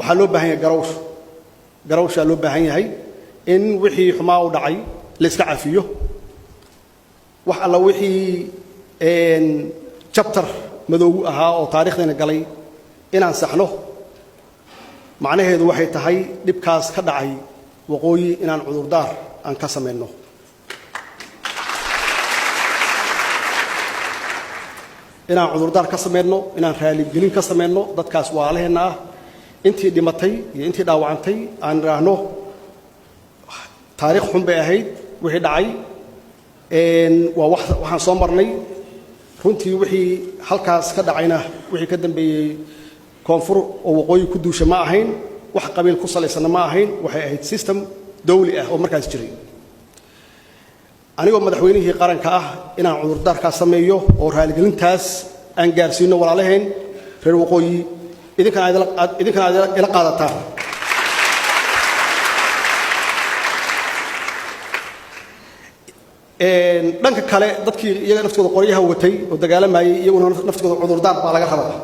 waxaa loo baahan yahay garawsha loo baahan yahay in wixii xumaa u dhacay la iska cafiyo wax alla wixii chapter madow ahaa oo taariikhdeena galay inaan saxno macnaheedu waxay tahay dhibkaas ka dhacay waqooyi inaan cudurdaar aan ka sameeyno inaan cudurdaar ka sameeyno inaan raali gelin ka sameeyno dadkaas waalaheena ah intii dhimatay iyo intii dhaawacantay aan raahno taariikh xun bay ahayd wixii dhacay waa waxaan soo marnay runtii wixii halkaas ka dhacayna wixii ka dambeeyay koonfur oo waqooyi ku duusha ma ahayn wax qabiil ku salaysan ma ahayn waxay ahayd system dawli ah oo markaas jiray anigoo madaxweynihii qaranka ah inaan cudurdaar ka sameeyo oo raali gelintaas aan gaarsiino walaalaheen reer waqooyi idinkana ila qaadataan dhanka kale dadkii iyaga naftooda qoryaha watay oo dagaalamayay iyaguna naftooda cudurdaar baa laga rabaa